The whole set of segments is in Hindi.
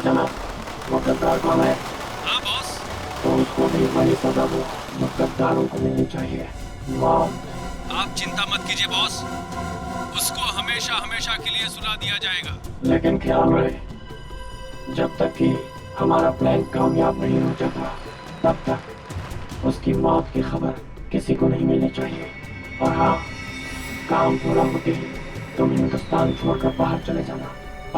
जनाब, वो गद्दार कौन है? हाँ बॉस। तो उसको भी वही सजा दो जो गद्दारों को मिलनी चाहिए, मौत। आप चिंता मत कीजिए बॉस, उसको हमेशा हमेशा के लिए सुला दिया जाएगा। लेकिन ख्याल रहे, जब तक कि हमारा प्लान कामयाब नहीं हो जाता तब तक उसकी मौत की खबर किसी को नहीं मिलनी चाहिए। और हाँ, काम पूरा होते ही तुम हिंदुस्तान छोड़कर बाहर चले जाना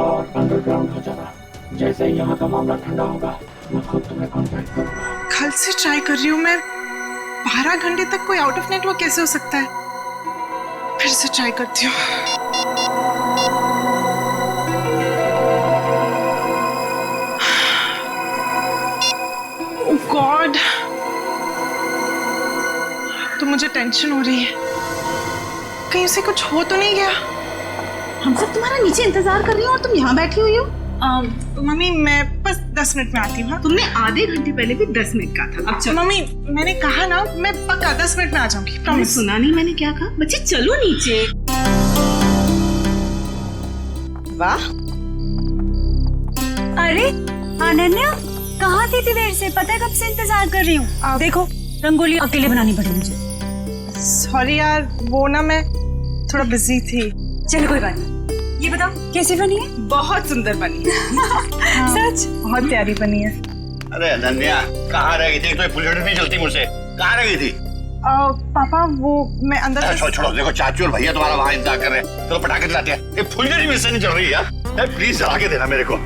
और अंडरग्राउंड हो जाना। जैसे ही यहाँ का मामला ठंडा होगा मैं खुद तुम्हें कांटेक्ट करूँगा। कल से ट्राई कर रही हूँ मैं, 12 घंटे तक कोई आउट ऑफ नेटवर्क कैसे हो सकता है? फिर से ट्राई करती हूँ। ओह गॉड, तो मुझे टेंशन हो रही है, कहीं उसे कुछ हो तो नहीं गया। हम सब तुम्हारा नीचे इंतजार कर रही हो और तुम यहाँ बैठी हुई हो। मम्मी मैं बस 10 मिनट में आती हूँ। तुमने आधे घंटे पहले भी 10 मिनट कहा था। अब चलो। मम्मी मैंने कहा ना, मैं पक्का 10 मिनट में आ जाऊंगी, तुमने प्रॉमिस। सुना नहीं मैंने क्या कहा? बच्चे चलो नीचे। वाह, अरे अनन्या, कहाँ थी इतनी देर से? पता है कब से इंतजार कर रही हूँ। देखो रंगोली अकेले बनानी पड़ी मुझे। सॉरी यार, वो ना मैं थोड़ा बिजी थी। चलो कोई बात नहीं। ये बताओ कैसी बनी है? बहुत सुंदर बनी है। सच? बहुत प्यारी बनी है। अरे अनन्या, कहाँ रह गई थी? तो फुलझड़ी नहीं चलती मुझसे। कहाँ रह गई थी? पापा वो मैं अंदर छोड़ो छोड़ो, देखो चाचू और भैया तुम्हारा वहाँ इंतजार कर रहे हैं। चलो पटाखे दिलाते हैं। ये फुलझड़ी मिल से नहीं चल रही यार। प्लीज जला के देना मेरे को।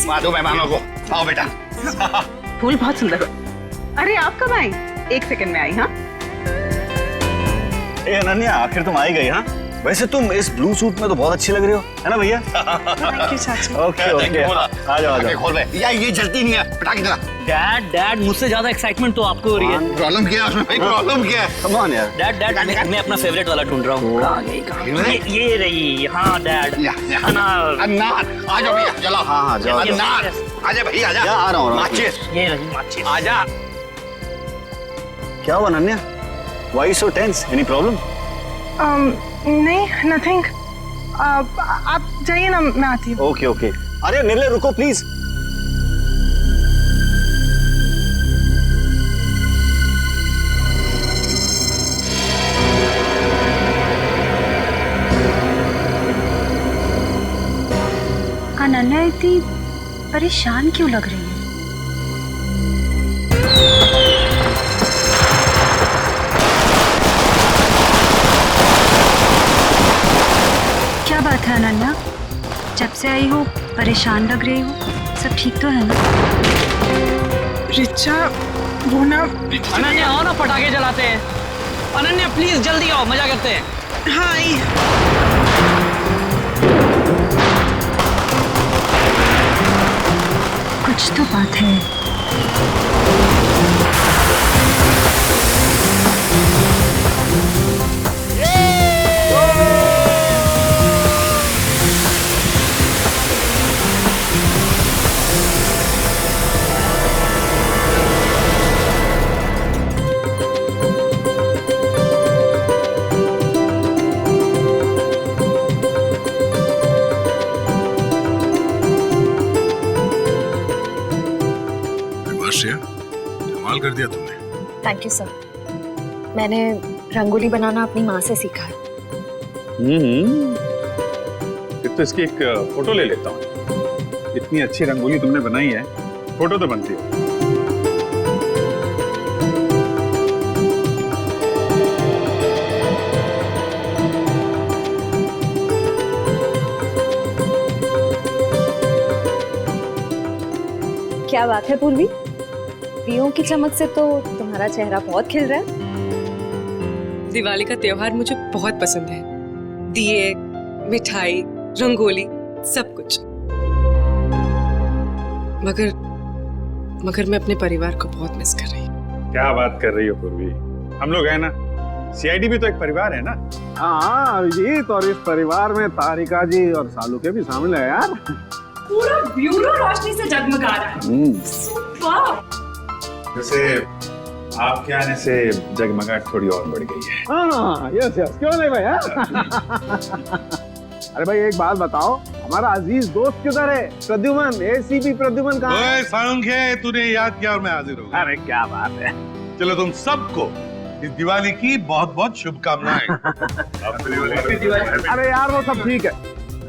माधो मेहमानों को। आओ बेटा। फूल बहुत सुंदर हो। अरे आप कब आई? 1 सेकंड में आई। हाँ ए अनन्या, आखिर तुम आई गई। हाँ वैसे तुम इस ब्लू सूट में तो बहुत अच्छी लग रही हो, है ना भैया? थैंक यू चाची। ओके ओके, आ जाओ आ जाओ। खोल बे। यार ये जलती नहीं है, पटाखे दिला। डैड मुझसे ज्यादा एक्साइटमेंट तो आपको हो रही है। प्रॉब्लम क्या है उसमें भाई? प्रॉब्लम क्या है? कम ऑन यार। डैड मैं अपना फेवरेट वाला ढूंढ रहा हूँ। ये रही। हाँ डैड, अनार। अनार, आ जाओ भैया, जलाओ। हाँ जाओ। अनार, आजा भैया आजा। आ रहा हूँ। माचिस, ये रही माचिस। आजा। क्या हुआ Ananya? Why so tense? Any problem? नहीं, नथिंग। आप जाइए ना, मैं आती हूँ। Okay okay. अरे निर्ले रुको प्लीज। अनन्या इतनी परेशान क्यों लग रही है? क्या बात है अनन्या, जब से आई हो परेशान लग रही हो। सब ठीक तो है ना? रिचा वो ना, अनन्या आओ ना, पटाखे जलाते हैं। अनन्या प्लीज जल्दी आओ, मजा करते हैं। हाँ आई। कुछ तो बात है। कमाल कर दिया तुमने। Thank you sir. मैंने रंगोली बनाना अपनी माँ से सीखा है। फिर तो इसकी एक फोटो ले लेता हूँ। इतनी अच्छी रंगोली तुमने बनाई है, फोटो तो बनती है। क्या बात है पूर्वी, दियों की चमक से तो तुम्हारा चेहरा बहुत खिल रहा है। दिवाली का त्योहार मुझे बहुत पसंद है। दिए, मिठाई, रंगोली, सब कुछ। मगर मैं अपने परिवार को बहुत मिस कर रही हूँ। क्या बात कर रही हो पूर्वी? हम लोग है ना, सीआईडी भी तो एक परिवार है ना। हाँ अभिजीत, और इस परिवार में तारिका जी और सालू के भी शामिल है यार। पूरा ब्यूरो रोशनी से जगमगा रहा है। सुपर। जैसे आपके आने से जगमगाहट थोड़ी और बढ़ गई है। हाँ यस यस, क्यों नहीं भैया? अरे भाई एक बात बताओ, हमारा अजीज दोस्त किधर है? प्रद्युमन, एसीपी प्रद्युमन कहाँ है? साळुंखे, तूने याद किया और मैं हाजिर हो गया। अरे क्या बात है। चलो तुम सबको इस दिवाली की बहुत बहुत शुभकामनाएं। अरे यार वो सब ठीक है,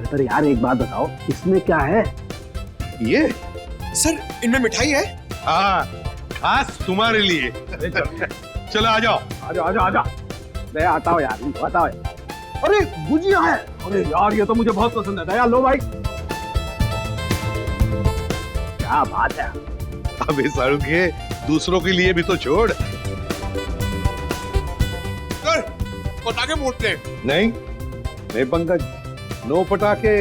पर यार एक बात बताओ, इसमें क्या है? ये सर इनमें मिठाई है। हाँ, खास तुम्हारे लिए। चलो आ जाओ। आजा। दया आता हो यार, आता हो। अरे गुजिया है। अरे यार ये तो मुझे बहुत पसंद है। दया लो भाई। क्या बात है। अबे साळुंखे, दूसरों के लिए भी तो छोड़। सर पटाखे फूटते। नहीं पंकज, नो पटाखे।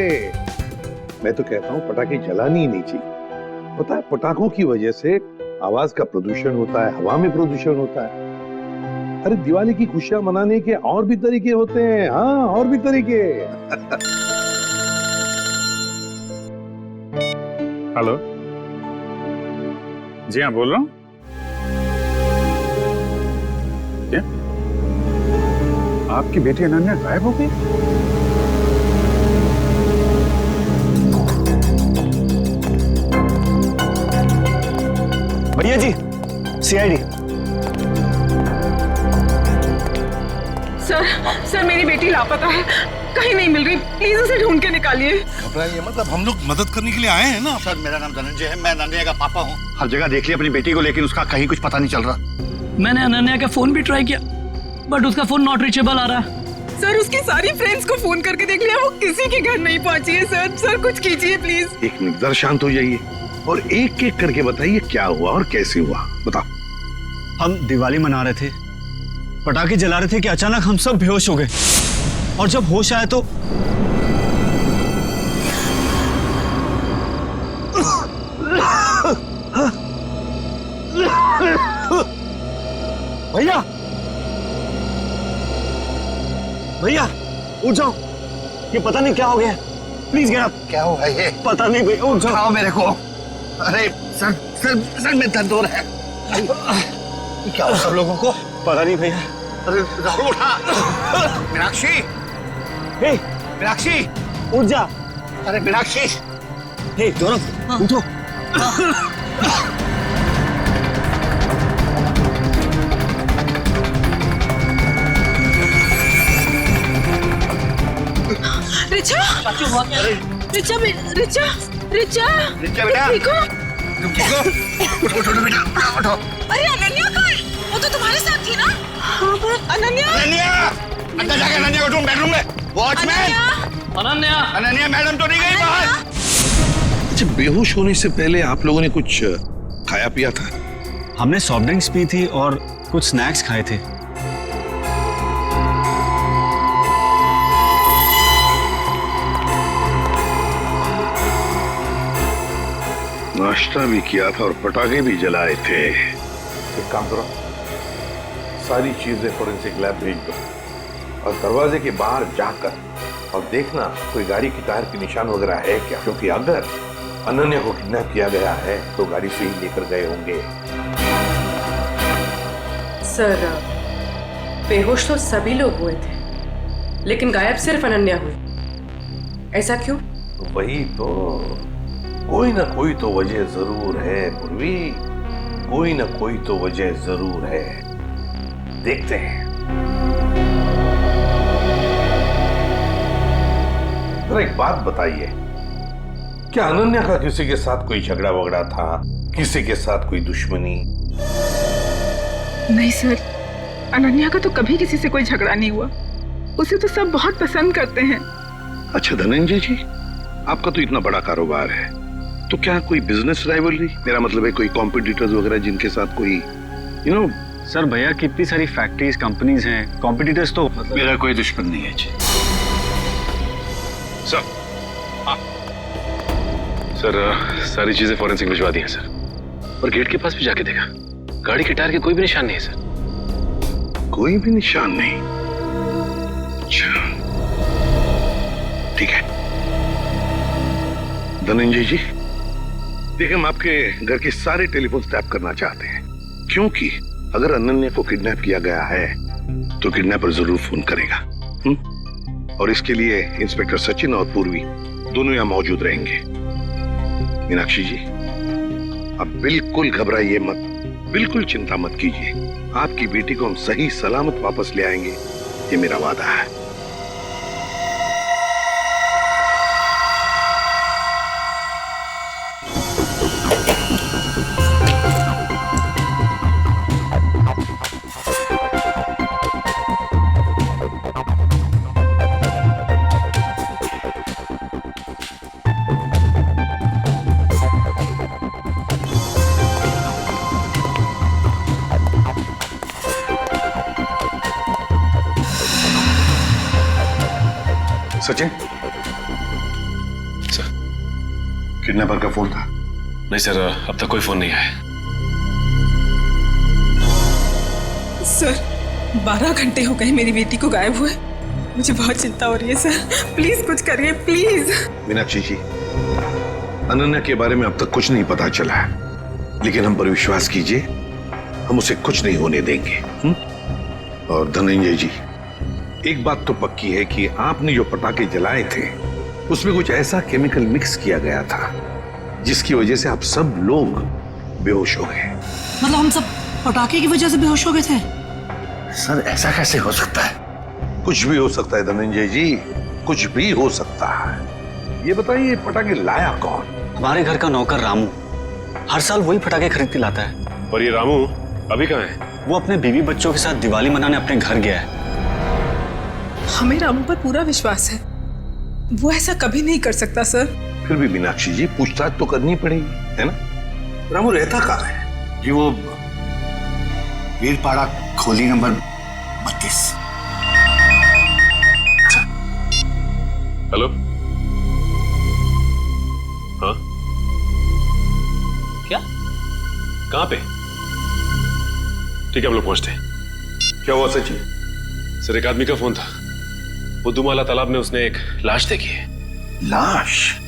मैं तो कहता हूँ पटाखे जलानी ही नहीं चाहिए। पता है पटाखों की वजह से आवाज का प्रदूषण होता है, हवा में प्रदूषण होता है। अरे दिवाली की खुशियां मनाने के और भी तरीके होते हैं। हाँ, और भी तरीके। हेलो, जी हाँ बोल रहा हूँ। क्या आपकी बेटी अनन्या गायब हो गई? भैया जी, सीआईडी। सर मेरी बेटी लापता है, कहीं नहीं मिल रही, प्लीज उसे ढूंढ के निकालिए। घबराइए मतलब हम लोग मदद करने के लिए आए हैं ना। सर मेरा नाम धनंजय है, मैं अनन्या का पापा हूँ। हर जगह देख लिया अपनी बेटी को, लेकिन उसका कहीं कुछ पता नहीं चल रहा। मैंने अनन्या का फोन भी ट्राई किया, बट उसका फोन नॉट रीचेबल आ रहा है। सर उसकी सारी फ्रेंड्स को फोन करके देख लिया, वो किसी के घर नहीं पहुंची है। सर कुछ कीजिए प्लीज। एक मिनट, जरा शांत हो जाइए और एक एक करके बताइए क्या हुआ और कैसे हुआ। बताओ। हम दिवाली मना रहे थे, पटाखे जला रहे थे कि अचानक हम सब बेहोश हो गए, और जब होश आया तो भैया उठ जाओ, ये पता नहीं क्या हो गया। Please get up. क्या हुआ ये? पता नहीं भैया, उठ जाओ मेरे को। अरे सर में दर्द हो रहा है। क्या हो सब लोगों को? पता नहीं भैया। अरे राहुल उठा। मीनाक्षी, मीनाक्षी उठ जा। अरे मीनाक्षी, हे गौरव उठो। रिचा बेटा ठीक हो? उठो बेटा, उठो। अरे अनन्या कहाँ है? वो तो तुम्हारे साथ थी ना? हाँ पर अनन्या अंदर जाके अनन्या को ढूंढ, बेडरूम में। वॉचमैन, अनन्या मैडम तो नहीं गई बाहर? अच्छा, बेहोश होने से पहले आप लोगों ने कुछ खाया पिया था? हमने सॉफ्ट ड्रिंक्स पी थी और कुछ स्नैक्स खाए थे। नाश्ता भी किया था और पटाखे भी जलाए थे। एक काम करो, सारी चीजें फोरेंसिक लैब भेज दो और दरवाजे के बाहर जाकर और देखना कोई गाड़ी की टायर के निशान वगैरह है क्या, क्योंकि अगर अनन्या को किडनैप किया गया है तो गाड़ी से ही लेकर गए होंगे। सर बेहोश तो सभी लोग हुए थे, लेकिन गायब सिर्फ अनन्या हुई। ऐसा क्यों? वही तो, कोई ना कोई तो वजह जरूर है पूर्वी, कोई ना कोई तो वजह जरूर है। देखते हैं। जरा एक बात बताइए, क्या अनन्या का किसी के साथ कोई झगड़ा वगड़ा था, किसी के साथ कोई दुश्मनी? नहीं सर, अनन्या का तो कभी किसी से कोई झगड़ा नहीं हुआ, उसे तो सब बहुत पसंद करते हैं। अच्छा धनंजय जी, आपका तो इतना बड़ा कारोबार है, तो क्या कोई बिजनेस राइवलरी, मेरा मतलब है कोई कॉम्पिटिटर्स वगैरह जिनके साथ कोई सर भैया कितनी सारी फैक्ट्रीज कंपनीज हैं, कॉम्पिटिटर्स तो मेरा कोई दुश्मन नहीं है जी। सर सारी चीजें फॉरेंसिक भिजवा दी हैं सर, और गेट के पास भी जाके देखा, गाड़ी के टायर के कोई भी निशान नहीं है सर। कोई भी निशान नहीं? अच्छा ठीक है धनंजय जी, देखिए हम आपके घर के सारे टेलीफोन टैप करना चाहते हैं, क्योंकि अगर अनन्या को किडनैप किया गया है तो किडनैपर जरूर फोन करेगा। और इसके लिए इंस्पेक्टर सचिन और पूर्वी दोनों यहाँ मौजूद रहेंगे। मीनाक्षी जी, अब बिल्कुल घबराइए मत, बिल्कुल चिंता मत कीजिए। आपकी बेटी को हम सही सलामत वापस ले आएंगे, ये मेरा वादा है। सचिन, सर, किडनैपर का फोन था? नहीं सर, अब तक कोई फोन नहीं आया। सर 12 घंटे हो गए मेरी बेटी को गायब हुए। मुझे बहुत चिंता हो रही है सर, प्लीज कुछ करिए प्लीज। मीनाक्षी जी, अनन्या के बारे में अब तक कुछ नहीं पता चला है, लेकिन हम पर विश्वास कीजिए, हम उसे कुछ नहीं होने देंगे। और धनंजय जी, एक बात तो पक्की है कि आपने जो पटाखे जलाए थे उसमें कुछ ऐसा केमिकल मिक्स किया गया था जिसकी वजह से आप सब लोग बेहोश हो गए। मतलब हम सब पटाखे की वजह से बेहोश हो गए थे? सर ऐसा कैसे हो सकता है? कुछ भी हो सकता है धनंजय जी, कुछ भी हो सकता है। ये बताइए पटाखे लाया कौन? हमारे घर का नौकर रामू हर साल वही पटाखे खरीद के लाता है। और ये रामू अभी कहाँ है? वो अपने बीवी बच्चों के साथ दिवाली मनाने अपने घर गया है। हमें रामू पर पूरा विश्वास है, वो ऐसा कभी नहीं कर सकता सर। फिर भी मीनाक्षी जी, पूछताछ तो करनी पड़ेगी, है ना? रामू रहता कहाँ है? जी वो वीरपाड़ा खोली नंबर 32। हेलो, हाँ क्या? कहाँ पे? ठीक है, हम लोग पहुंचते हैं। क्या हुआ सचिन? सर एक आदमी का फोन था, बुद्धूमाला तालाब में उसने एक लाश देखी है। लाश?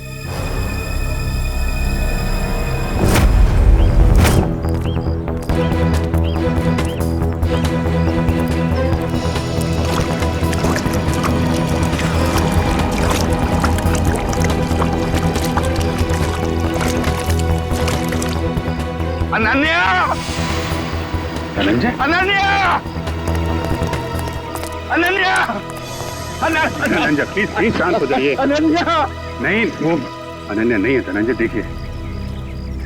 अनन्या! धनंजय? अनन्या! अनन्या! धनंजय प्लीज शांत हो जाइए। अनन्या! नहीं, वो अनन्या नहीं है धनंजय। देखिए,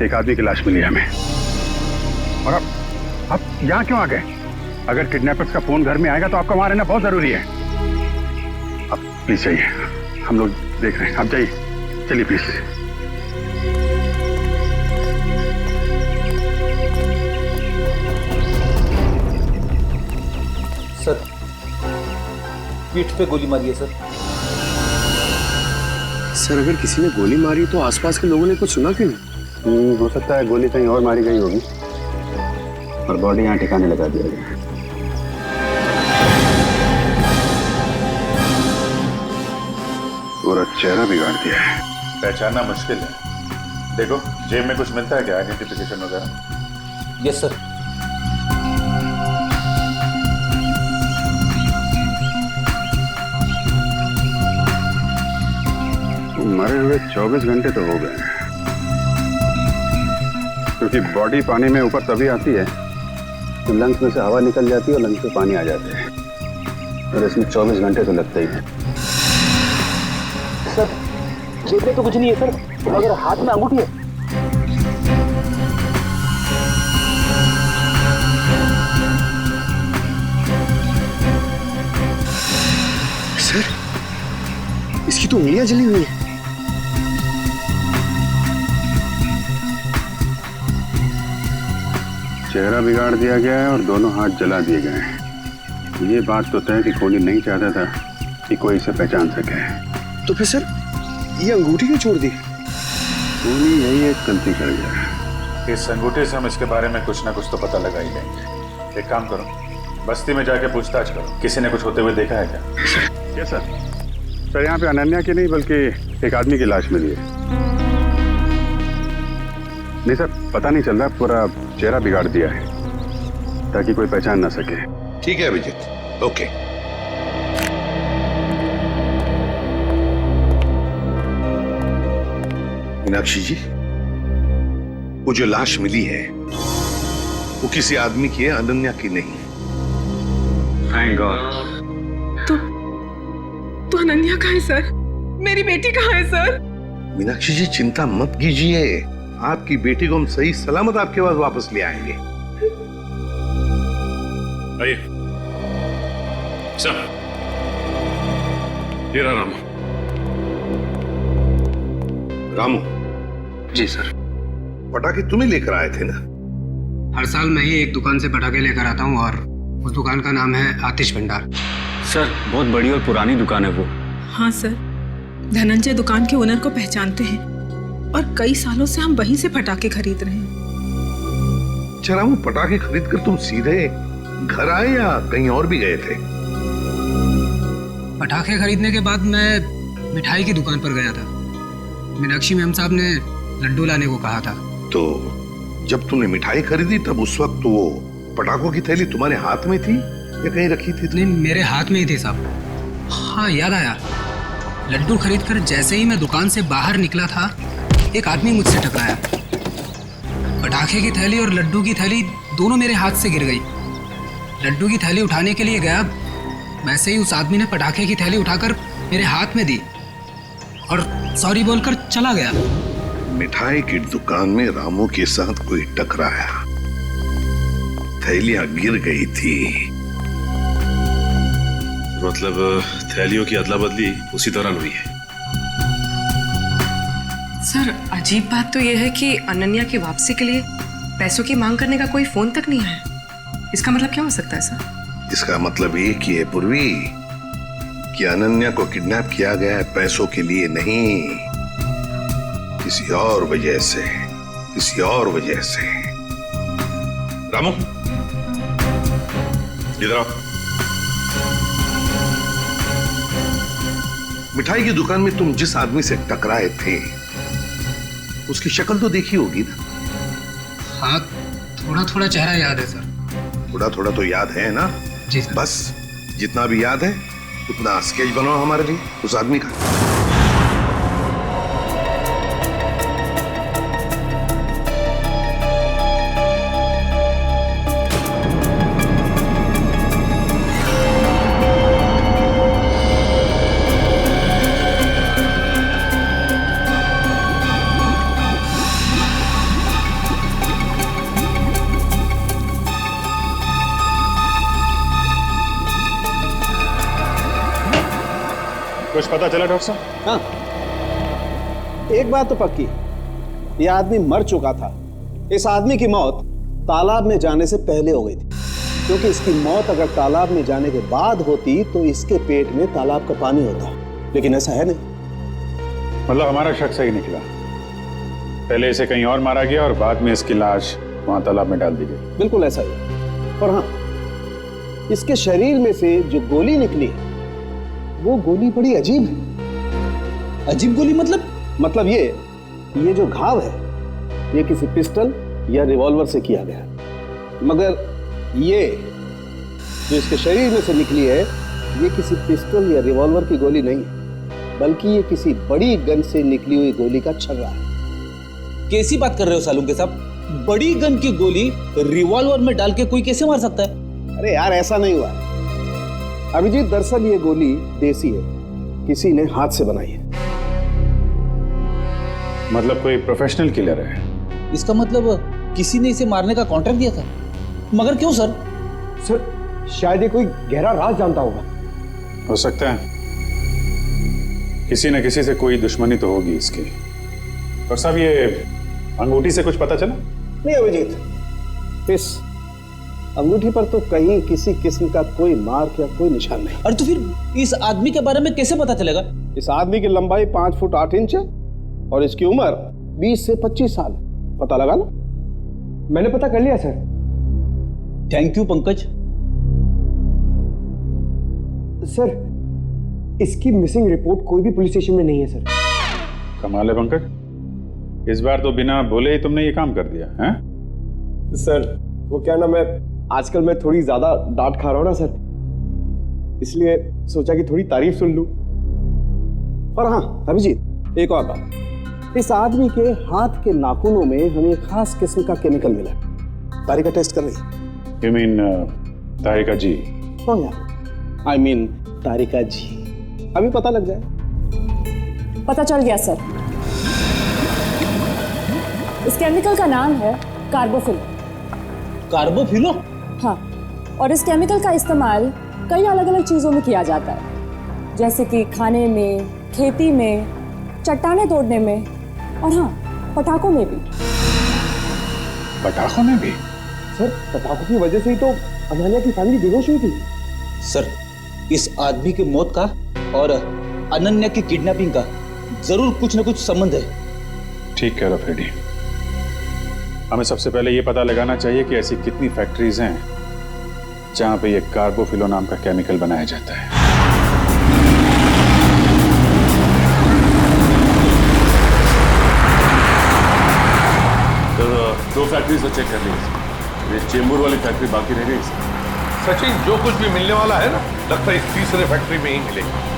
एक आदमी की लाश मिली है हमें। और अब यहाँ क्यों आ गए? अगर किडनैपर्स का फोन घर में आएगा तो आपका वहां रहना बहुत जरूरी है। अब प्लीज जाइए, हम लोग देख रहे हैं। आप जाइए, चलिए प्लीज। सर पीठ पे गोली मारी है सर। सर अगर किसी ने गोली मारी तो आसपास के लोगों ने कुछ सुना क्यों नहीं? हो सकता है गोली कहीं और मारी गई होगी और बॉडी यहाँ ठिकाने लगा दिया गया। पूरा चेहरा बिगाड़ दिया है। पहचानना मुश्किल है। देखो जेब में कुछ मिलता है क्या, आइडेंटिफिकेशन वगैरह? Yes sir. मरे हुए 24 घंटे तो हो गए, क्योंकि बॉडी पानी में ऊपर तभी आती है तो लंग्स में से हवा निकल जाती है और लंग्स में पानी आ जाते हैं, और इसमें 24 घंटे तो लगते ही हैं। सर जेब में तो कुछ नहीं है सर, मगर हाथ में अंगूठी है। सर इसकी तो उंगलियां जली हुई है। चेहरा बिगाड़ दिया गया है और दोनों हाथ जला दिए गए हैं। ये बात तो तय कि कोहली नहीं चाहता था कि कोई इसे पहचान सके। तो फिर सर ये अंगूठी क्यों छोड़ दी? कोहली यही एक गलती कर गया। इस अंगूठे से हम इसके बारे में कुछ ना कुछ तो पता लगा ही लेंगे। एक काम करो, बस्ती में जाके पूछताछ करो, किसी ने कुछ होते हुए देखा है क्या? यस सर, यहाँ पे अनन्या की नहीं बल्कि एक आदमी की लाश मिली है। नहीं सर, पता नहीं चल रहा, पूरा चेहरा बिगाड़ दिया है ताकि कोई पहचान ना सके। ठीक है अभिजीत, ओके। मीनाक्षी जी, वो जो लाश मिली है वो किसी आदमी की है, अनन्या की नहीं। Thank God. तो अनन्या कहाँ है सर? मेरी बेटी कहाँ है सर? मीनाक्षी जी चिंता मत कीजिए, आपकी बेटी को हम सही सलामत आपके पास वापस ले आएंगे। आइए सर, ये रहा रामू। रामू जी सर। पटाखे तुम्हें लेकर आए थे ना? हर साल मैं ही एक दुकान से पटाखे लेकर आता हूँ और उस दुकान का नाम है आतिश भंडार। सर बहुत बड़ी और पुरानी दुकान है वो। हाँ सर, धनंजय दुकान के ओनर को पहचानते हैं और कई सालों से हम वहीं से पटाखे खरीद रहे हैं। अच्छा रामू, पटाखे खरीद कर तुम सीधे घर आए या कहीं और भी गए थे? पटाखे खरीदने के बाद मैं मिठाई की दुकान पर गया था। मीनाक्षी मैम साहब ने लड्डू लाने को कहा था। तो जब तुमने मिठाई खरीदी तब उस वक्त वो पटाखों की थैली तुम्हारे हाथ में थी या कहीं रखी थी? नहीं, मेरे हाथ में ही थी साहब। हाँ याद आया, लड्डू खरीदकर जैसे ही मैं दुकान से बाहर निकला था एक आदमी मुझसे टकराया। पटाखे की थैली और लड्डू की थैली दोनों मेरे हाथ से गिर गई। लड्डू की थैली उठाने के लिए गया, वैसे ही उस आदमी ने पटाखे की थैली उठाकर मेरे हाथ में दी और सॉरी बोलकर चला गया। मिठाई की दुकान में रामू के साथ कोई टकराया, थैलियां गिर गई थी। मतलब थैलियों की अदला बदली उसी दौरान हुई है। सर अजीब बात तो यह है कि अनन्या की वापसी के लिए पैसों की मांग करने का कोई फोन तक नहीं आया। इसका मतलब क्या हो सकता है सर? इसका मतलब ये कि है पूर्वी कि अनन्या को किडनैप किया गया है पैसों के लिए नहीं, किसी और वजह से, किसी और वजह से। रामू इधर आओ। मिठाई की दुकान में तुम जिस आदमी से टकराए थे उसकी शक्ल तो देखी होगी ना? हाँ, थोड़ा थोड़ा चेहरा याद है सर। थोड़ा थोड़ा तो याद है ना? जी सर। बस जितना भी याद है उतना स्केच बनाओ हमारे लिए उस आदमी का। कुछ पता चला डॉक्टर साहब? हाँ, एक बात तो पक्की, ये आदमी मर चुका था। इस आदमी की मौत तालाब में जाने से पहले हो गई थी, क्योंकि इसकी मौत अगर तालाब में जाने के बाद होती तो इसके पेट में तालाब का पानी होता, लेकिन ऐसा है नहीं। मतलब हमारा शक सही निकला, पहले इसे कहीं और मारा गया और बाद में इसकी लाश वहां तालाब में डाल दी गई। बिल्कुल ऐसा ही। और हाँ, इसके शरीर में से जो गोली निकली वो गोली बड़ी अजीब है। अजीब गोली मतलब ये जो घाव है ये किसी पिस्टल या रिवॉल्वर से किया गया है, मगर ये जो इसके शरीर में से निकली है ये किसी पिस्टल या रिवॉल्वर की गोली नहीं है, बल्कि ये किसी बड़ी गन से निकली हुई गोली का छर्रा है। कैसी बात कर रहे हो सालुंके साहब? बड़ी गन की गोली रिवॉल्वर में डाल के कोई कैसे मार सकता है? अरे यार, ऐसा नहीं हुआ अभिजीत। दरअसल ये गोली देसी है, किसी ने हाथ से बनाई है। मतलब कोई प्रोफेशनल किलर है? इसका मतलब किसी ने इसे मारने का कॉन्ट्रैक्ट दिया था, मगर क्यों सर? सर शायद ये कोई गहरा राज जानता होगा। हो सकता है, किसी न किसी से कोई दुश्मनी तो होगी इसकी। और साहब ये अंगूठी से कुछ पता चला? नहीं अभिजीत, इस अंगूठी पर तो कहीं किसी किस्म का कोई मार्क या कोई निशान नहीं। अरे तो फिर इस आदमी के बारे में कैसे पता चलेगा? इस आदमी की लंबाई 5 फुट 8 इंच है और इसकी उम्र 20 से 25 साल। पता लगा लो। मैंने पता कर लिया sir. Thank you Pankaj. Sir इसकी मिसिंग रिपोर्ट कोई भी पुलिस स्टेशन में नहीं है सर। कमाल है पंकज, इस बार तो बिना बोले ही तुमने ये काम कर दिया है? सर वो क्या ना, मैं आजकल मैं थोड़ी ज्यादा डांट खा रहा हूं ना सर, इसलिए सोचा कि थोड़ी तारीफ सुन लूं। और हाँ अभिजीत, एक और बात, इस आदमी के हाथ के नाखूनों में हमें खास किस्म का केमिकल मिला। तारिका टेस्ट कर रही। You mean तारिका जी? हाँ यार, I mean तारिका जी। अभी पता लग जाए। पता चल गया सर। इस केमिकल का नाम है कार्बोफिल। कार्बोफिलो? हाँ, और इस केमिकल का इस्तेमाल कई अलग अलग चीज़ों में किया जाता है, जैसे कि खाने में, खेती में, चट्टानें तोड़ने में, और हाँ, पटाखों में भी। पटाखों में भी? सर, पटाखों की वजह से ही तो अनन्या की फैमिली बेहोश हुई थी। सर, इस आदमी की मौत का और अनन्या की किडनैपिंग का जरूर कुछ न कुछ संबंध है। ठीक कह रहा फ्रेडी। हमें सबसे पहले ये पता लगाना चाहिए कि ऐसी कितनी फैक्ट्रीज हैं जहां पे ये कार्बोफिलो नाम का केमिकल बनाया जाता है। तो 2 फैक्ट्रीज चेक कर ली। ये चेंबूर वाली फैक्ट्री बाकी रह गई। सचिन, जो कुछ भी मिलने वाला है ना, लगता है इस तीसरे फैक्ट्री में ही मिलेगा।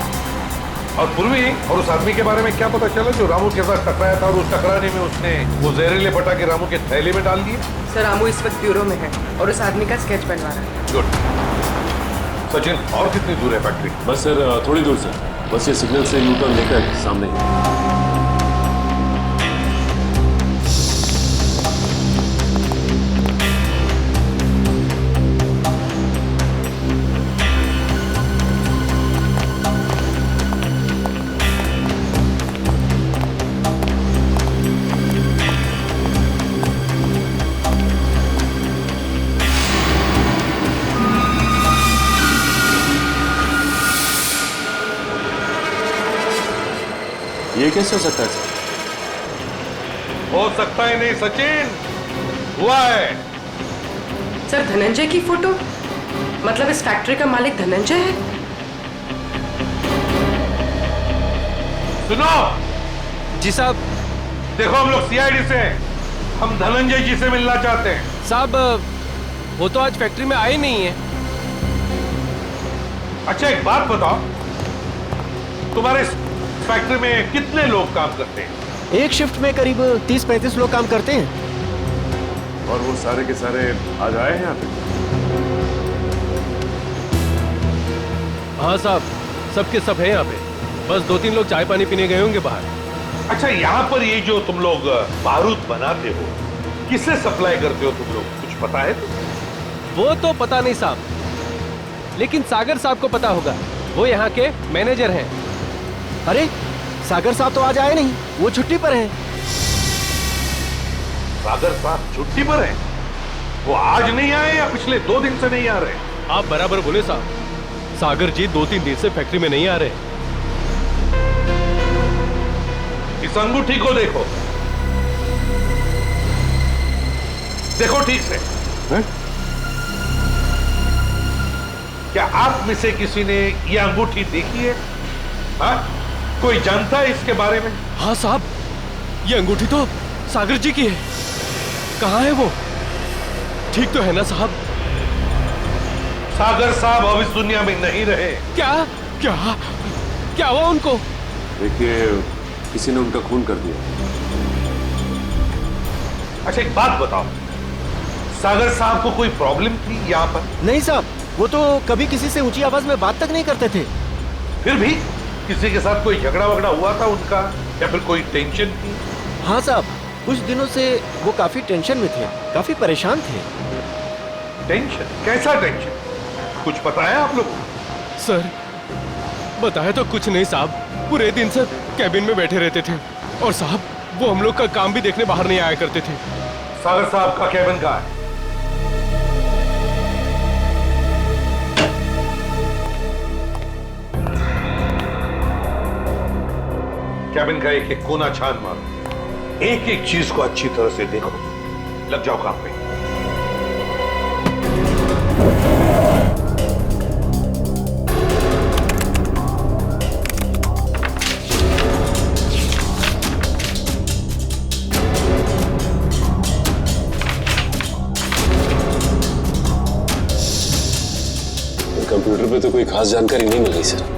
और पूर्वी और उस आदमी के बारे में क्या पता चला जो रामू के साथ टकराया था और उस टकराने में उसने वो जहरीले पटाखे रामू के थैले में डाल दिए? सर, रामू इस वक्त ब्यूरो में है और उस आदमी का स्केच बनवा रहा है। गुड। सचिन, और कितनी दूर है फैक्ट्री? बस सर, थोड़ी दूर से। बस ये सिग्नल से यू टर्न लेकर सामने ही। ये कैसे हो सकता है सर? हो सकता ही नहीं सचिन, हुआ है। सर, धनंजय की फोटो? मतलब इस फैक्ट्री का मालिक धनंजय है? सुनो जी साहब। देखो, हम लोग सीआईडी से हैं। हम धनंजय जी से मिलना चाहते हैं। साहब, वो तो आज फैक्ट्री में आए नहीं है। अच्छा, एक बात बताओ, तुम्हारे फैक्ट्री में कितने लोग काम करते हैं? एक शिफ्ट में करीब 30-35 लोग काम करते हैं। और वो सारे के सारे आज आए हैं यहाँ पे? हाँ साहब, सबके सब है यहाँ पे। बस 2-3 लोग चाय पानी पीने गए होंगे बाहर। अच्छा, यहाँ पर ये जो तुम लोग बारूद बनाते हो, किसे सप्लाई करते हो तुम लोग, कुछ पता है? वो तो पता नहीं साहब, लेकिन सागर साहब को पता होगा। वो यहाँ के मैनेजर हैं। अरे, सागर साहब तो आज आए नहीं, वो छुट्टी पर हैं। सागर साहब छुट्टी पर हैं? वो आज नहीं आए या पिछले 2 दिन से नहीं आ रहे? आप बराबर बोले साहब। सागर जी 2-3 दिन से फैक्ट्री में नहीं आ रहे। इस अंगूठी को देखो, देखो ठीक से। है? क्या आप में से किसी ने ये अंगूठी देखी है? हाँ? कोई जानता है इसके बारे में? हाँ साहब, ये अंगूठी तो सागर जी की है। कहाँ है वो? ठीक तो है ना साहब? सागर साहब अब इस दुनिया में नहीं रहे। क्या क्या क्या हुआ उनको? देखिए, किसी ने उनका खून कर दिया। अच्छा, एक बात बताओ, सागर साहब को कोई प्रॉब्लम थी यहाँ पर? नहीं साहब, वो तो कभी किसी से ऊंची आवाज में बात तक नहीं करते थे। फिर भी किसी के साथ कोई झगड़ा वगड़ा हुआ था उनका, या फिर कोई टेंशन थी? हाँ साहब, कुछ दिनों से वो काफी टेंशन में थे, काफी परेशान थे। टेंशन? कैसा टेंशन? कुछ पता है आप लोगों को? सर, बताया तो कुछ नहीं साहब। पूरे दिन से कैबिन में बैठे रहते थे और साहब वो हम लोग का काम भी देखने बाहर नहीं आया करते थे। सागर साहब का कैबिन कहाँ है? कैबिन का एक एक कोना छान मारो, एक एक चीज को अच्छी तरह से देखो। लग जाओ काम पे। कंप्यूटर पे तो कोई खास जानकारी नहीं मिल रही सर।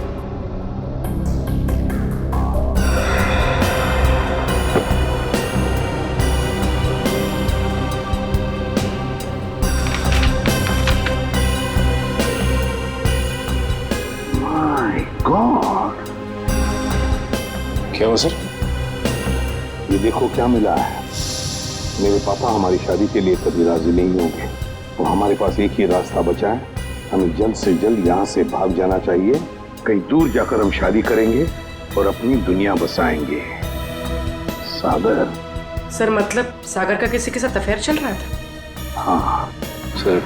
क्या हुआ सर? ये देखो क्या मिला है। मेरे पापा हमारी शादी के लिए कभी राजी नहीं होंगे, तो हमारे पास एक ही रास्ता बचा है। हमें जल्द से जल्द यहाँ से भाग जाना चाहिए। कहीं दूर जाकर हम शादी करेंगे और अपनी दुनिया बसाएंगे। सागर। सर मतलब सागर का किसी के साथ अफेयर चल रहा था? हाँ सर,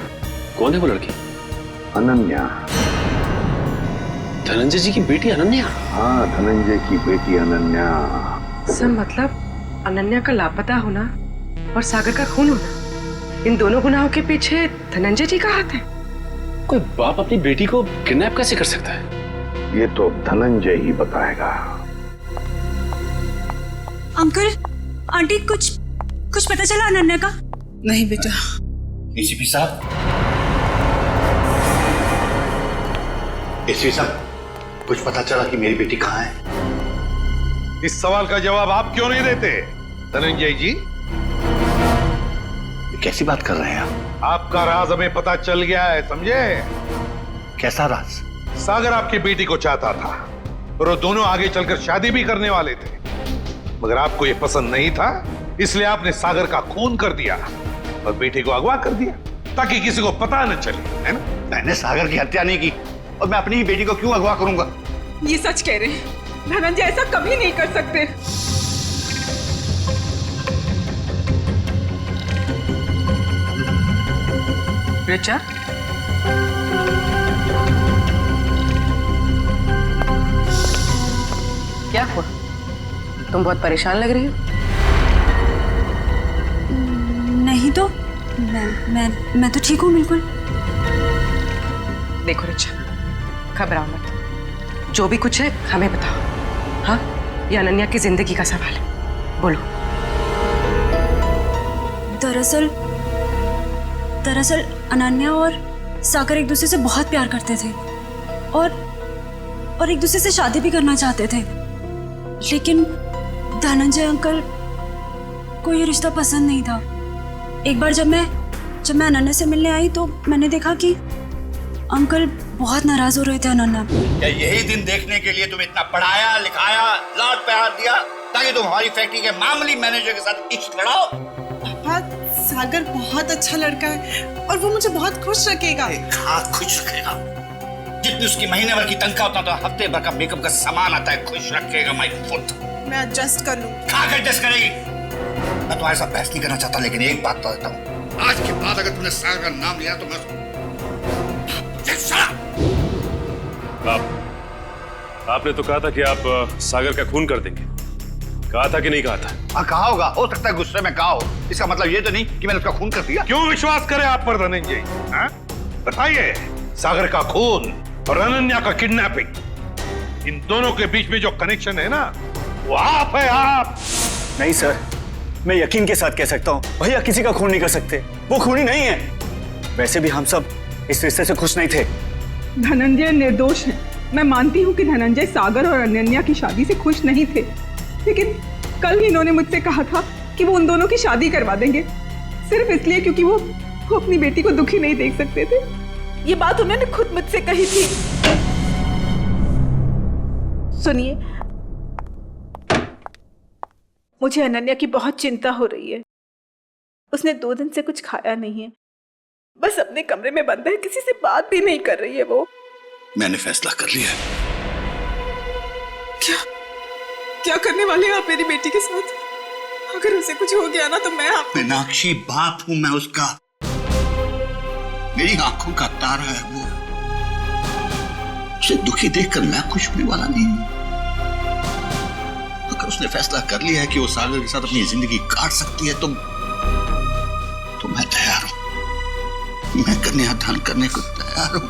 कौन है वो लड़की? अनन्या। धनंजय जी की बेटी अनन्या? हाँ, धनंजय की बेटी अनन्या। सर मतलब अनन्या का लापता होना और सागर का खून होना, इन दोनों गुनाहों के पीछे धनंजय जी का हाथ है। कोई बाप अपनी बेटी को किडनैप कैसे कर सकता है? ये तो धनंजय ही बताएगा। अंकल, आंटी, कुछ पता चला अनन्या का? नहीं बेटा। एसीपी साहब, एसीपी साहब, कुछ पता चला कि मेरी बेटी कहाँ है? इस सवाल का जवाब आप क्यों नहीं देते धनंजय जी? कैसी बात कर रहे हैं आप? आपका राज हमें पता चल गया है, समझे? कैसा राज? सागर आपकी बेटी को चाहता था और वो दोनों आगे चलकर शादी भी करने वाले थे, मगर आपको ये पसंद नहीं था, इसलिए आपने सागर का खून कर दिया और बेटी को अगवा कर दिया ताकि किसी को पता न चले, है ना? मैंने सागर की हत्या नहीं की और मैं अपनी ही बेटी को क्यों अगवा करूंगा? ये सच कह रहे हैं, धनंजय ऐसा कभी नहीं कर सकते। रिचा, क्या हुआ? तुम बहुत परेशान लग रही हो। नहीं तो मैं तो ठीक हूँ बिल्कुल। देखो रिचा, घबराओ मत, जो भी कुछ है हमें बताओ। हाँ, ये अनन्या की जिंदगी का सवाल है, बोलो। दरअसल अनन्या और सागर एक दूसरे से बहुत प्यार करते थे और एक दूसरे से शादी भी करना चाहते थे, लेकिन धनंजय अंकल को ये रिश्ता पसंद नहीं था। एक बार जब मैं अनन्या से मिलने आई तो मैंने देखा कि अंकल बहुत नाराज हो रहे थे अनन्या पे। क्या यही दिन देखने के लिए तुम इतना पढ़ाया लिखाया, लाड प्यार दिया ताकि तुम हमारी फैक्ट्री के मामूली मैनेजर के साथ इश्क लड़ाओ? पापा, सागर बहुत अच्छा लड़का है और वो मुझे बहुत खुश रखेगा। हाँ, खुश रखेगा। जितनी उसकी महीने भर की तनख्वाह उतना तो हफ्ते भर का मेकअप का सामान आता है। खुश रखेगा माय पुत्र। मैं एडजस्ट कर लूं। कहाँ एडजस्ट करेगी? मैं तुम्हारे साथ बहस नहीं करना चाहता, लेकिन एक बात तो देता हूँ, आज के बाद अगर तुमने सागर का नाम लिया तो मैं आपने तो कहा था कि आप सागर का खून कर देंगे। कहा था कि नहीं कहा था? हाँ, कहा होगा, हो सकता है गुस्से में कहा हो। इसका मतलब ये तो नहीं कि मैंने उसका खून कर दिया। क्यों विश्वास करे आप पर धनंजय? बताइए, सागर का खून और अनन्या का किडनैपिंग, इन दोनों के बीच में जो कनेक्शन है ना, वो आप है, आप। नहीं सर, मैं यकीन के साथ कह सकता हूँ, भैया किसी का खून नहीं कर सकते। वो खूनी नहीं है। वैसे भी हम सब इस रिश्ते से खुश नहीं थे। धनंजय निर्दोष है। मैं मानती हूँ कि धनंजय सागर और अनन्या की शादी से खुश नहीं थे, लेकिन कल ही इन्होंने मुझसे कहा था कि वो उन दोनों की शादी करवा देंगे, सिर्फ इसलिए क्योंकि वो अपनी बेटी को दुखी नहीं देख सकते थे। ये बात उन्होंने खुद मुझसे कही थी। सुनिए, मुझे अनन्या की बहुत चिंता हो रही है। उसने 2 दिन से कुछ खाया नहीं है, बस अपने कमरे में बंद है, किसी से बात भी नहीं कर रही है वो। मैंने फैसला कर लिया। क्या करने वाले हैं आप मेरी बेटी के साथ? अगर उसे कुछ हो गया ना तो मैं मीनाक्षी, बाप हूं मैं उसका। मेरी आंखों का तारा है वो। उसे दुखी देखकर मैं खुश होने वाला नहीं हूं। अगर उसने फैसला कर लिया है कि वो सागर के साथ अपनी जिंदगी काट सकती है तो मैं तैयार हूं। मैं कन्यादान करने को तैयार हूं।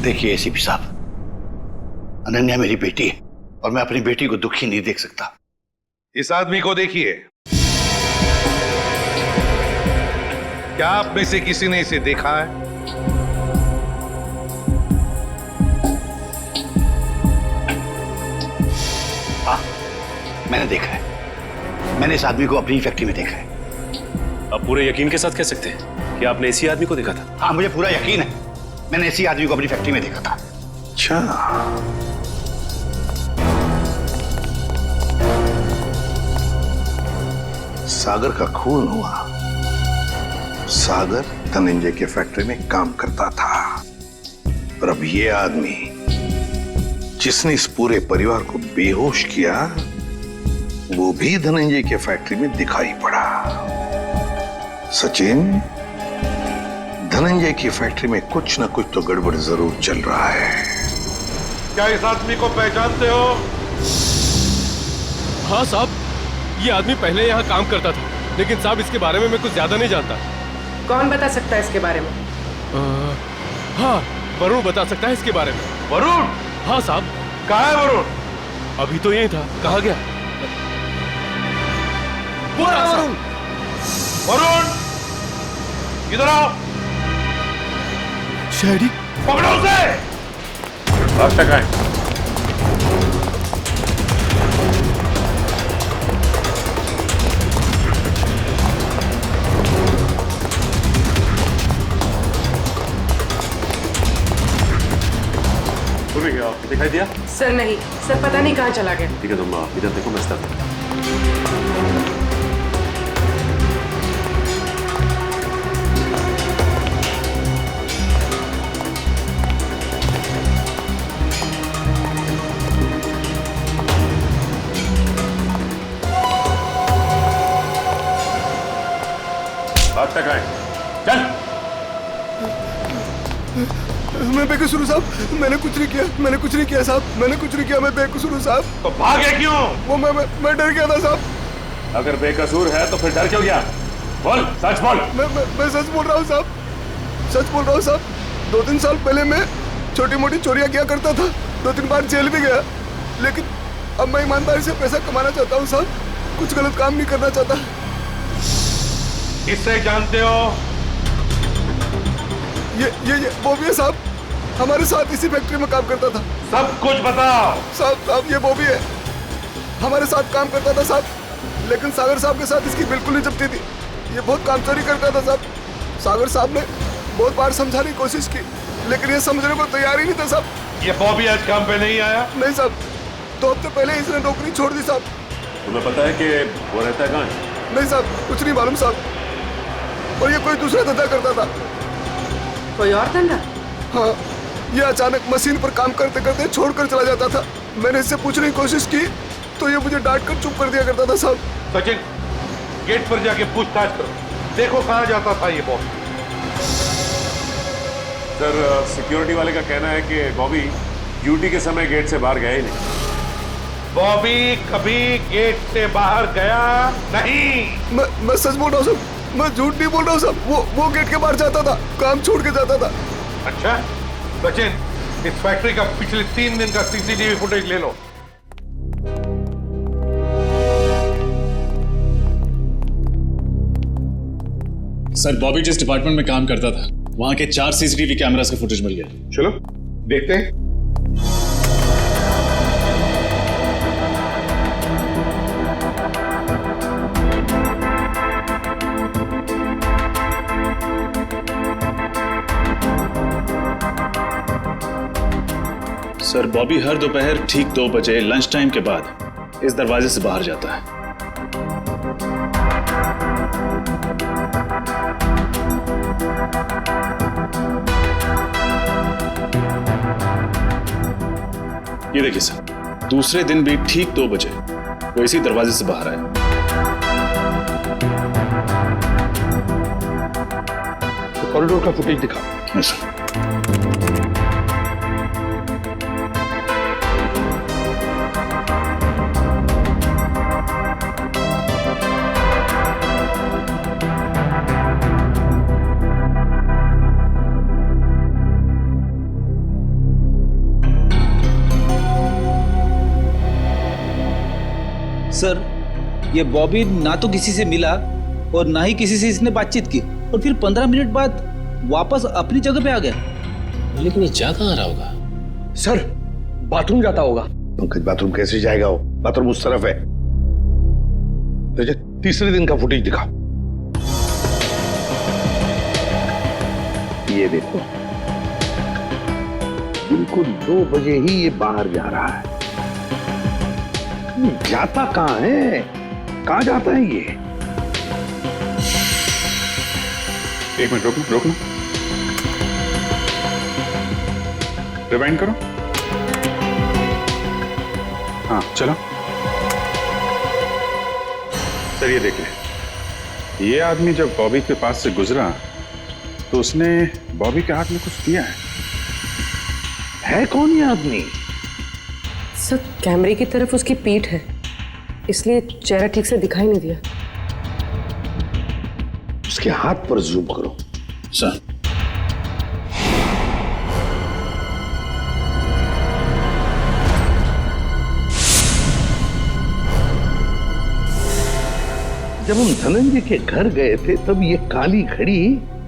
देखिए एसीपी साहब, अनन्या मेरी बेटी है और मैं अपनी बेटी को दुखी नहीं देख सकता। इस आदमी को देखिए, क्या आप में से किसी ने इसे देखा है? हाँ, मैंने देखा है। मैंने इस आदमी को अपनी फैक्ट्री में देखा है। आप पूरे यकीन के साथ कह सकते हैं कि आपने इसी आदमी को देखा था? हाँ, मुझे पूरा यकीन है। मैंने इसी आदमी को अपनी फैक्ट्री में देखा था। अच्छा, सागर का खून हुआ। सागर धनंजय के फैक्ट्री में काम करता था, पर अब ये आदमी जिसने इस पूरे परिवार को बेहोश किया, वो भी धनंजय के फैक्ट्री में दिखाई पड़ा। सचिन, धनंजय की फैक्ट्री में कुछ ना कुछ तो गड़बड़ जरूर चल रहा है। क्या इस आदमी को पहचानते हो? हाँ साहब, ये आदमी पहले यहाँ काम करता था, लेकिन साहब इसके बारे में मैं कुछ ज्यादा नहीं जानता। कौन बता सकता है इसके बारे में? हाँ, वरुण बता सकता है इसके बारे में। वरुण? हाँ साहब। कहाँ है वरुण? अभी तो यही था, कहाँ गया? वरुण, वरुण, इधर आओ। शहरी, पकड़ो उसे। अब तक आए। दिखाई दिया? सर नहीं, सर पता नहीं कहाँ चला गया। ठीक है, तुम इधर देखो, मैं स्टार्ट करता हूं। अब तक आए, चल। मैं बेकसूर हूँ साहब, मैंने कुछ नहीं किया, मैंने कुछ नहीं किया साहब, मैंने कुछ नहीं किया, मैं बेकसूर हूँ साहब। तो भागे क्यों? वो मैं डर गया था साहब। अगर बेकसूर है तो फिर डर क्यों गया? बोल, सच बोल। मैं सच बोल रहा हूँ साहब, सच बोल रहा हूँ साहब। 2-3 साल पहले मैं छोटी मोटी चोरियां किया करता था, 2-3 बार जेल भी गया, लेकिन अब मैं ईमानदारी से पैसा कमाना चाहता हूँ साहब, कुछ गलत काम नहीं करना चाहता। किससे जानते हो? ये बॉबी है साहब, हमारे साथ इसी फैक्ट्री में काम करता था। सब कुछ बताओ। साहब ये बॉबी है, हमारे साथ काम करता था साहब, लेकिन सागर साहब के साथ इसकी बिल्कुल नहीं जमती थी। ये बहुत काम चोरी करता था साहब। सागर साहब ने बहुत बार समझाने की कोशिश की, लेकिन ये समझने को तैयार ही नहीं था साहब। ये बॉबी आज काम पे नहीं आया? नहीं साहब, 2 हफ्ते पहले इसने नौकरी छोड़ दी साहब। तुम्हें पता है कि वो रहता है कहाँ है? नहीं साहब, कुछ नहीं मालूम साहब। और ये कोई दूसरा धंधा करता था। कोई और धंधा? हाँ, ये अचानक मशीन पर काम करते करते छोड़कर चला जाता था। मैंने इससे पूछने की कोशिश की तो ये मुझे डांट कर चुप कर दिया करता था साहब। सचिन, गेट पर जाके पूछताछ करो, देखो कहाँ जाता था ये बॉबी। सर, सिक्योरिटी वाले का कहना है कि बॉबी ड्यूटी के समय गेट से बाहर गया ही नहीं। बॉबी कभी गेट से बाहर गया नहीं। मैं सच बोल रहा हूँ साहब, मैं झूठ नहीं बोल रहा हूँ साहब। वो गेट के बाहर जाता था, काम छोड़ के जाता था। अच्छा सचिन, इस फैक्ट्री का पिछले 3 दिन का सीसीटीवी फुटेज ले लो। सर, बॉबी जिस डिपार्टमेंट में काम करता था, वहां के 4 सीसीटीवी कैमरास का फुटेज मिल गया। चलो देखते हैं। सर, बॉबी हर दोपहर ठीक 2 बजे लंच टाइम के बाद इस दरवाजे से बाहर जाता है। ये देखिए सर, दूसरे दिन भी ठीक 2 बजे वो इसी दरवाजे से बाहर आया। तो कॉरिडोर का फुटेज दिखा। Yes sir. सर, ये बॉबी ना तो किसी से मिला और ना ही किसी से इसने बातचीत की, और फिर 15 मिनट बाद वापस अपनी जगह पे आ गया। लेकिन ये जा कहाँ रहा होगा? सर, बाथरूम जाता होगा। पंकज, बाथरूम कैसे जाएगा? वो बाथरूम उस तरफ है। तो तीसरे दिन का फुटेज दिखा। ये देखो, बिल्कुल 2 बजे ही ये बाहर जा रहा है। ये जाता कहाँ है? कहाँ जाता है ये? एक मिनट रोकना। रिवाइंड करो। हाँ चलो। सर ये देखिए, ये आदमी जब बॉबी के पास से गुजरा तो उसने बॉबी के हाथ में कुछ दिया है कौन ये आदमी? सर कैमरे की तरफ उसकी पीठ है, इसलिए चेहरा ठीक से दिखाई नहीं दिया। उसके हाथ पर जूम करो। सर जब हम धनंजय के घर गए थे तब ये काली घड़ी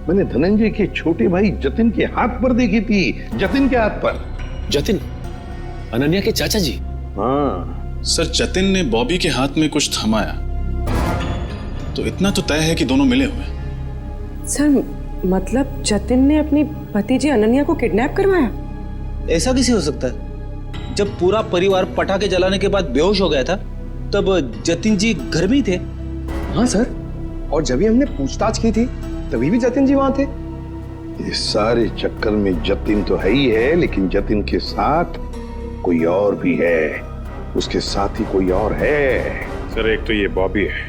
मैंने धनंजय के छोटे भाई जतिन के हाथ पर देखी थी। जतिन के हाथ पर। जतिन अनन्या के चाचा जी? हाँ सर, जतिन ने बॉबी के हाथ में कुछ थमाया तो इतना तो तय है कि दोनों मिले हुए। सर मतलब जतिन ने अपनी भतीजी अनन्या को किडनैप करवाया? ऐसा कैसे हो सकता है? जब पूरा परिवार पटाखे जलाने के बाद बेहोश हो गया था तब जतिन जी घर में ही थे। हाँ सर, और जब भी हमने पूछताछ की थी तभी भी जतिन जी वहां थे। इस सारे चक्कर में जतिन तो है ही है, लेकिन जतिन के साथ कोई और भी है। उसके साथ ही कोई और है। सर एक तो ये बॉबी है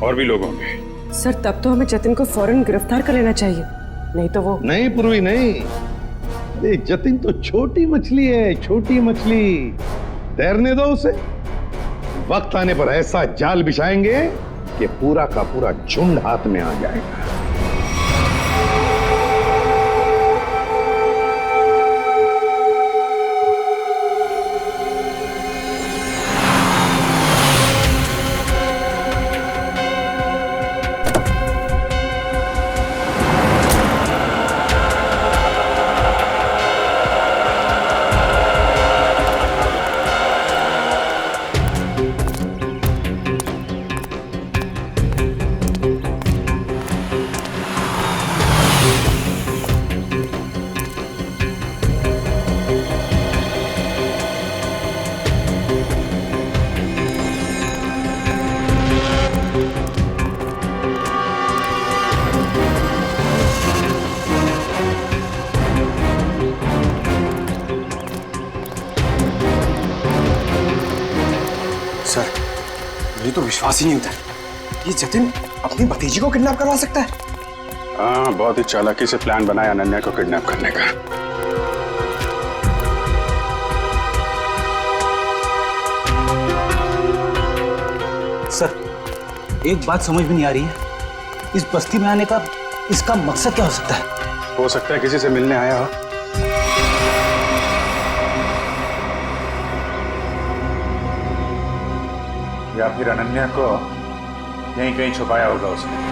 और भी लोग होंगे। सर तब तो हमें जतिन को फौरन गिरफ्तार कर लेना चाहिए, नहीं तो वो। नहीं पूर्वी नहीं, अरे जतिन तो छोटी मछली है, छोटी मछली। तैरने दो उसे। वक्त आने पर ऐसा जाल बिछाएंगे कि पूरा का पूरा झुंड हाथ में आ जाएगा। मुझे तो विश्वास ही नहीं होता ये जतिन अपनी भतीजी को किडनैप करवा सकता है। हाँ, बहुत ही चालाकी से प्लान बनाया अनन्या को किडनैप करने का। सर एक बात समझ में नहीं आ रही है, इस बस्ती में आने का इसका मकसद क्या हो सकता है? हो सकता है किसी से मिलने आया हो। या फिर अनन्या को यहीं कहीं छुपाया होगा उसने।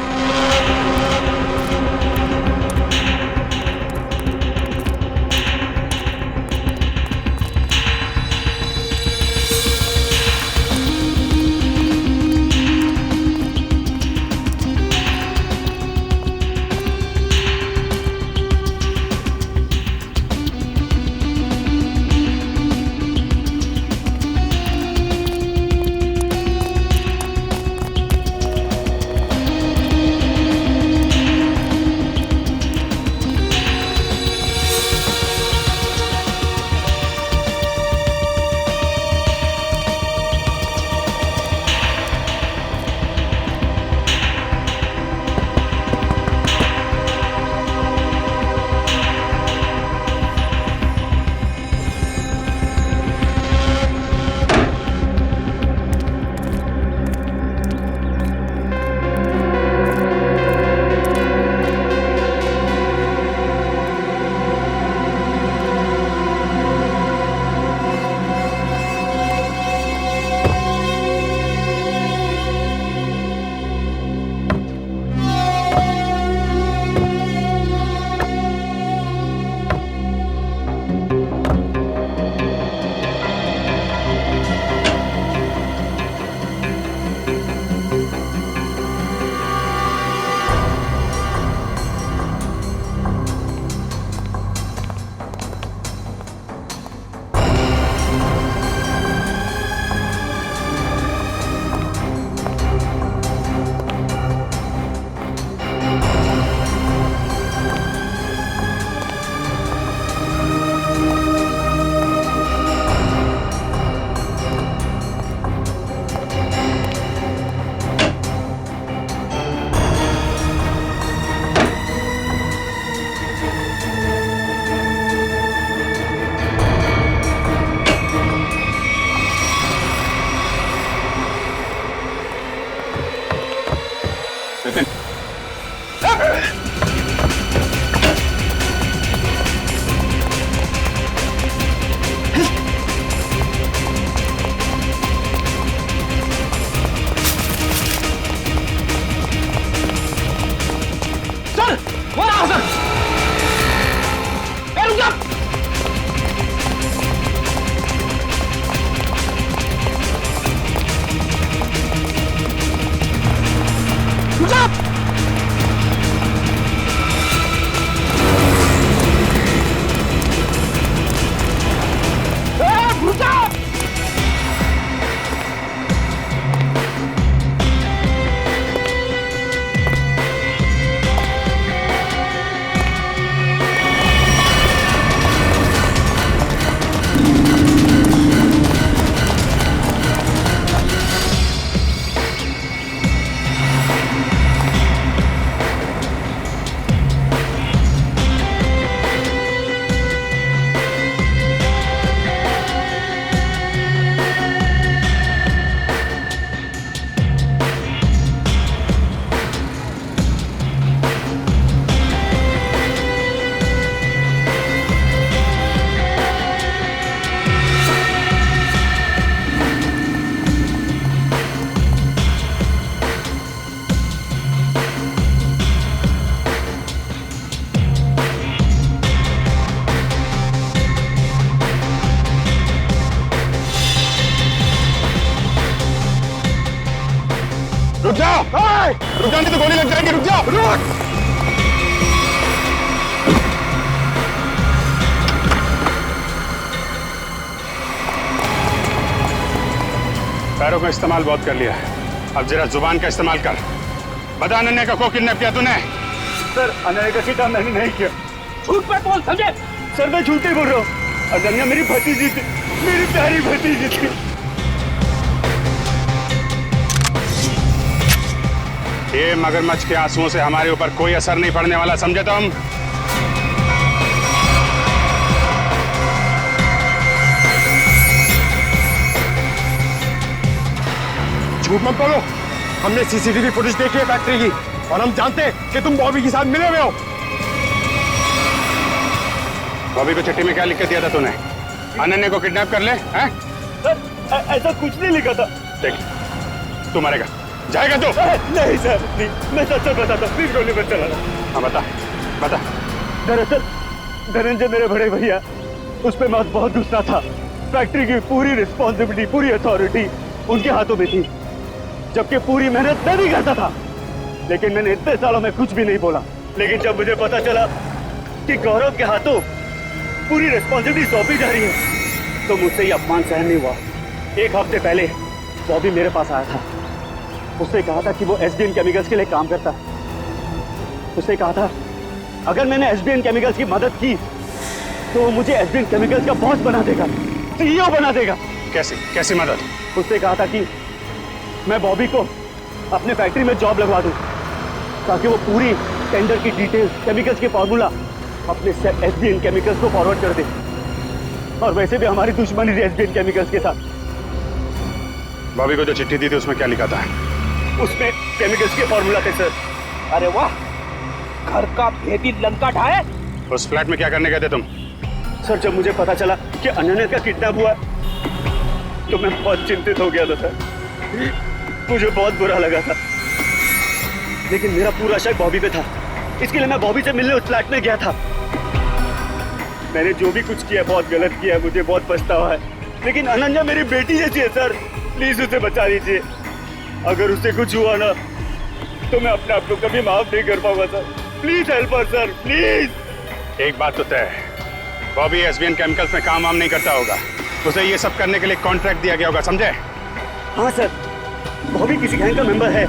रुक जाओ, रुक जाओ, नहीं तो गोली लग जाएगी। रुक जाओ, रुक। पैरों का इस्तेमाल बहुत कर लिया है, अब जरा जुबान का इस्तेमाल कर। बता अनन्या का को किडनैप किया तूने? सर अनन्या का किडनैप मैंने नहीं किया। झूठ पे बोल, समझे? सर मैं झूठ नहीं बोल रहा हूँ। अनन्या मेरी भतीजी थी, मेरी प्यारी भतीजी थी। ये मगरमच्छ के आंसुओं से हमारे ऊपर कोई असर नहीं पड़ने वाला, समझे तुम? झूठ मत बोलो, हमने सीसीटीवी फुटेज देखी है फैक्ट्री की और हम जानते हैं कि तुम बॉबी के साथ मिले हुए हो। बॉबी को चिट्ठी में क्या लिख के दिया था तूने? अनन्या को किडनैप कर ले, हैं? सर ऐसा कुछ नहीं लिखा था। देख, तू मरेगा, जाएगा तू? नहीं सर, नहीं, मैं सच बताता हूँ, प्लीज गोली मत चलाना। हाँ बता, बता। दरअसल धनंजय मेरे बड़े भैया, उस पर मैं बहुत गुस्सा था। फैक्ट्री की पूरी रिस्पॉन्सिबिलिटी, पूरी अथॉरिटी उनके हाथों में थी, जबकि पूरी मेहनत मैं भी करता था। लेकिन मैंने इतने सालों में कुछ भी नहीं बोला। लेकिन जब मुझे पता चला कि गौरव के हाथों पूरी रिस्पॉन्सिबिलिटी सौंपी जा रही है, तो मुझसे ये अपमान सहन नहीं हुआ। एक हफ्ते पहले बॉबी मेरे पास आया था। उसने कहा था कि वो एसबीएन केमिकल्स के लिए काम करता है। उसने कहा था अगर मैंने एसबीएन केमिकल्स की मदद की तो वो मुझे एसबीएन केमिकल्स का बॉस बना देगा, सीईओ बना देगा। कैसी कैसी मदद? उसने कहा था कि मैं बॉबी को अपने फैक्ट्री में जॉब लगवा दूं, ताकि वो पूरी टेंडर की डिटेल्स, केमिकल्स के फॉर्मूला अपने एसबीएन केमिकल्स को फॉरवर्ड कर दे। और वैसे भी हमारी दुश्मनी थी एसबीएन केमिकल्स के साथ। बॉबी को जो चिट्ठी दी थी उसमें क्या लिखा था? उसमें केमिकल्स के फॉर्मूला थे सर। अरे वाह, घर का भेदी लंका ढाए। उस फ्लैट में क्या करने गए थे तुम? सर जब मुझे पता चला कि अनन्या का किडनैप हुआ तो मैं बहुत चिंतित हो गया था सर। मुझे बहुत बुरा लगा था, लेकिन मेरा पूरा शक बॉबी पे था। इसके लिए मैं बॉबी से मिलने उस फ्लैट में गया था। मैंने जो भी कुछ किया बहुत गलत किया, मुझे बहुत पछतावा है। लेकिन अनन्या मेरी बेटी जैसी है सर, प्लीज उसे बचा लीजिए। अगर उसे कुछ हुआ ना तो मैं अपने आप को कभी माफ नहीं कर पाऊंगा sir. Please help us sir, please. एक बात तो तय है, बॉबी एसबीएन केमिकल्स में काम वाम नहीं करता होगा। उसे ये सब करने के लिए कॉन्ट्रैक्ट दिया गया होगा, समझे? हाँ सर, बॉबी किसी गैंग का मेंबर है।